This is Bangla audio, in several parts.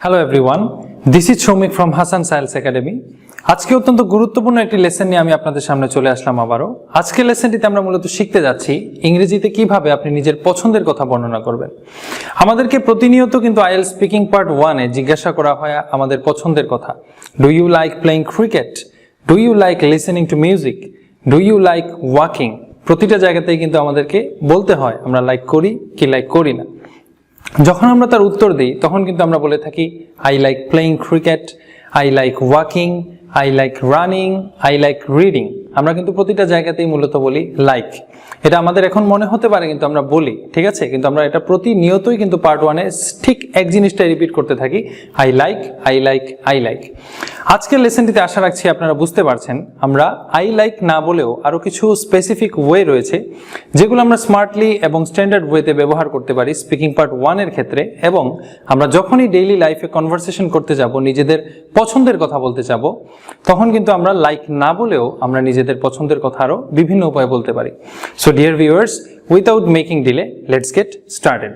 Hello everyone, this is Showmik from HASAN'S Academy. আজকে অত্যন্ত গুরুত্বপূর্ণ একটি লেসন নিয়ে আমি আপনাদের সামনে চলে আসলাম আবারো। আজকের লেসনটিতে আমরা মূলত শিখতে যাচ্ছি ইংরেজিতে কিভাবে আপনি নিজের পছন্দের কথা বর্ণনা করবেন। আমাদেরকে প্রতিনিয়ত কিন্তু IELTS স্পিকিং পার্ট 1 এ জিজ্ঞাসা করা হয় আমাদের পছন্দের কথা। Do you like playing cricket? Do you like listening to music? Do you like walking? প্রতিটা জায়গাতেই কিন্তু আমাদেরকে বলতে হয় আমরা লাইক করি কি লাইক করি না। যখন আমরা তার উত্তর দিই তখন কিন্তু আমরা বলে থাকি I like playing cricket, I like walking, I like running, I like reading. আমরা কিন্তু প্রতিটা জায়গাতেই মূলত বলি লাইক। এটা আমাদের এখন মনে হতে পারে কিন্তু আমরা বলি, ঠিক আছে, কিন্তু আমরা এটা প্রতিনিয়তই কিন্তু পার্ট 1 এ ঠিক এক জিনিসটাই রিপিট করতে থাকি, I like, I like, I like. আজকের লেসনটিতে আশা রাখছি আপনারা বুঝতে পারছেন আমরা আই লাইক না বলেও আরো কিছু স্পেসিফিক ওয়ে রয়েছে যেগুলো আমরা স্মার্টলি এবং স্ট্যান্ডার্ড ওয়েতে ব্যবহার করতে পারি স্পিকিং পার্ট 1 এর ক্ষেত্রে। এবং আমরা যখনই ডেইলি লাইফে কনভারসেশন করতে যাব, নিজেদের পছন্দের কথা বলতে যাব, তখন কিন্তু আমরা লাইক না বলেও আমরা নিজেদের পছন্দের কথা আরো বিভিন্ন উপায়ে বলতে পারি। So dear viewers, without making delay let's get started.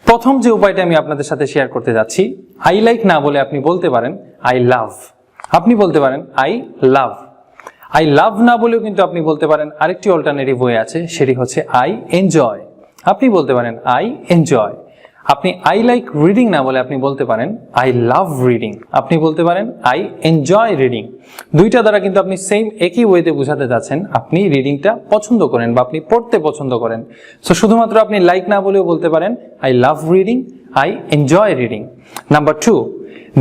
প্রথম যে উপায়টা আমি আপনাদের সাথে শেয়ার করতে যাচ্ছি, আই লাইক না বলে আপনি বলতে পারেন আই লাভ। আপনি বলতে পারেন আই লাভ। আই লাভ না বলেও কিন্তু আপনি বলতে পারেন আরেকটি অল্টারনেটিভ ওয়ে আছে, সেটি হচ্ছে আই এনজয়। আপনি বলতে পারেন আই এনজয়। আপনি আই লাইক রিডিং না বলে আপনি বলতে পারেন আই লাভ রিডিং। আপনি বলতে পারেন আই এনজয় রিডিং। দুইটা দ্বারা কিন্তু আপনি সেম একই ওয়েতে বোঝাতে যাচ্ছেন আপনি রিডিংটা পছন্দ করেন বা আপনি পড়তে পছন্দ করেন। সো শুধুমাত্র আপনি লাইক না বলেও বলতে পারেন I love reading, I enjoy reading. Number 2,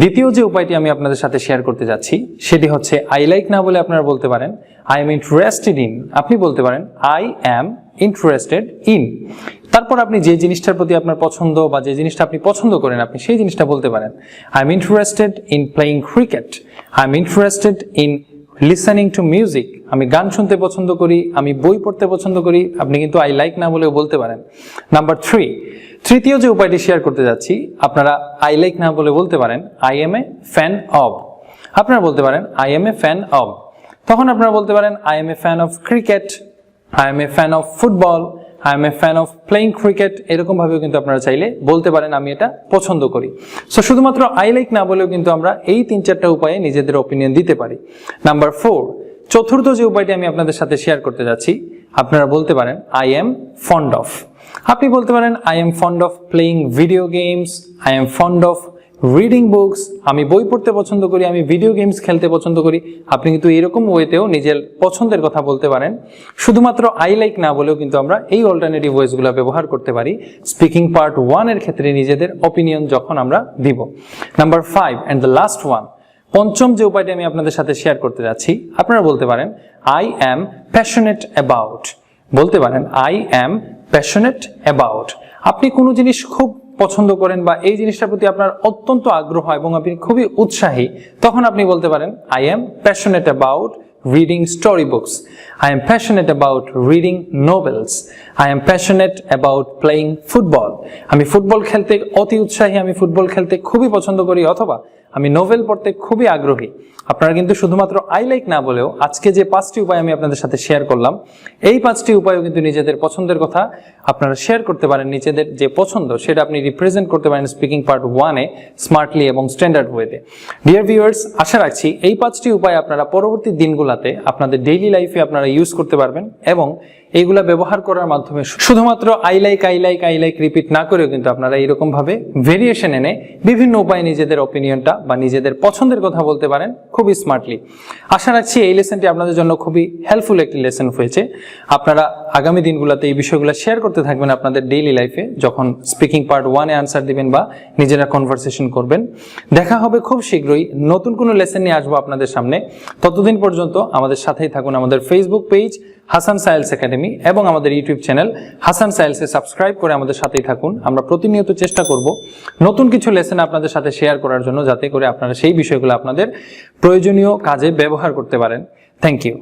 দ্বিতীয় যে উপায়টি আমি আপনাদের সাথে শেয়ার করতে যাচ্ছি সেটি হচ্ছে আই লাইক না বলে আপনারা বলতে পারেন আই এম ইন্টারেস্টেড ইন। আপনি বলতে পারেন আই অ্যাম ইন্টারেস্টেড ইন। তারপর আপনি যে জিনিসটার প্রতি আপনার পছন্দ বা যে জিনিসটা আপনি পছন্দ করেন আপনি সেই জিনিসটা বলতে পারেন I am interested in playing cricket, I am interested in listening to music. আমি গান শুনতে পছন্দ করি, আমি বই পড়তে পছন্দ করি। আপনি কিন্তু আই লাইক না বলেও বলতে পারেন। নাম্বার 3, তৃতীয় যে উপায়টি শেয়ার করতে যাচ্ছি, আপনারা আই লাইক না বলে বলতে পারেন I M A fan of. আপনারা বলতে পারেন I M A fan of. তখন আপনারা বলতে পারেন I M A fan of cricket, I M A fan of football, I M A fan of playing cricket. এরকম ভাবেও কিন্তু আপনারা চাইলে বলতে পারেন আমি এটা পছন্দ করি। সো শুধুমাত্র আই লাইক না বলেও কিন্তু আমরা এই 3-4টা উপায়ে নিজেদের অপিনিয়ন দিতে পারি। নাম্বার 4, চতুর্থ যে উপায়টি আমি আপনাদের সাথে শেয়ার করতে যাচ্ছি, আপনারা বলতে পারেন আই এম ফন্ড অফ। আপনি বলতে পারেন I am fond of playing video games, I am fond of reading books. আমি বই পড়তে পছন্দ করি, আমি ভিডিও গেমস খেলতে পছন্দ করি। আপনি কিন্তু এরকম ওয়েতেও নিজের পছন্দের কথা বলতে পারেন। শুধুমাত্র আই লাইক না বলেও কিন্তু আমরা এই অল্টারনেটিভ ওয়েজগুলো ব্যবহার করতে পারি স্পিকিং পার্ট 1 এর ক্ষেত্রে নিজেদের অপিনিয়ন যখন আমরা দিব। Number 5 and the last one, পঞ্চম যে উপায়টি আমি আপনাদের সাথে শেয়ার করতে যাচ্ছি, আপনারা বলতে পারেন আই অ্যাম প্যাশনেট অ্যাবাউট। বলতে পারেন আই অ্যাম প্যাশনেট অ্যাবাউট। আপনি কোনো জিনিস খুব পছন্দ করেন বা এই জিনিসটার প্রতি আপনার অত্যন্ত আগ্রহ এবং আপনি খুবই উৎসাহী, তখন আপনি বলতে পারেন I am passionate about reading story books, I am passionate about reading novels, I am passionate about playing football. আমি ফুটবল খেলতে অতি উৎসাহী, আমি ফুটবল খেলতে খুবই পছন্দ করি, অথবা আমি নোভেল পড়তে খুবই আগ্রহী। আপনারা কিন্তু শুধুমাত্র আই লাইক না বলেও আজকে যে 5টি উপায় আমি আপনাদের সাথে শেয়ার করলাম, এই 5টি উপায়ও কিন্তু নিজেদের পছন্দের কথা আপনারা শেয়ার করতে পারেন। নিজেদের যে পছন্দ সেটা আপনি রিপ্রেজেন্ট করতে পারেন স্পিকিং পার্ট 1 এ স্মার্টলি এবং স্ট্যান্ডার্ড ওয়েতে। ডিয়ার ভিউয়ার্স, আশা রাখছি এই 5টি উপায় আপনারা পরবর্তী দিনগুলোতে আপনাদের ডেইলি লাইফে আপনারা ইউজ করতে পারবেন এবং এইগুলা ব্যবহার করার মাধ্যমে শুধুমাত্র I like I like I like repeat না করেও কিন্তু আপনারা এইরকম ভাবে ভেরিয়েশন এনে বিভিন্ন উপায়ে নিজেদের অপিনিয়নটা বা নিজেদের পছন্দের কথা বলতে পারেন খুবই স্মার্টলি। আশা রাখছি এই লেসনটি আপনাদের জন্য খুবই হেল্পফুল একটি লেসন হয়েছে। আপনারা আগামী দিনগুলোতে এই বিষয়গুলো শেয়ার করতে থাকবেন আপনাদের ডেইলি লাইফে যখন স্পিকিং পার্ট 1 এ আনসার দিবেন বা নিজেরা কনভারসেশন করবেন। দেখা হবে খুব শীঘ্রই, নতুন কোনো লেসন নিয়ে আসবো আপনাদের সামনে। ততদিন পর্যন্ত আমাদের সাথেই থাকুন। আমাদের ফেসবুক পেজ HASAN'S একাডেমি এবং আমাদের ইউটিউব চ্যানেল HASAN'S এ সাবস্ক্রাইব করে আমাদের সাথেই থাকুন। আমরা প্রতিনিয়ত চেষ্টা করব নতুন কিছু লেসন আপনাদের সাথে শেয়ার করার জন্য, যাতে করে আপনারা সেই বিষয়গুলো আপনাদের প্রয়োজনীয় কাজে ব্যবহার করতে পারেন। Thank you.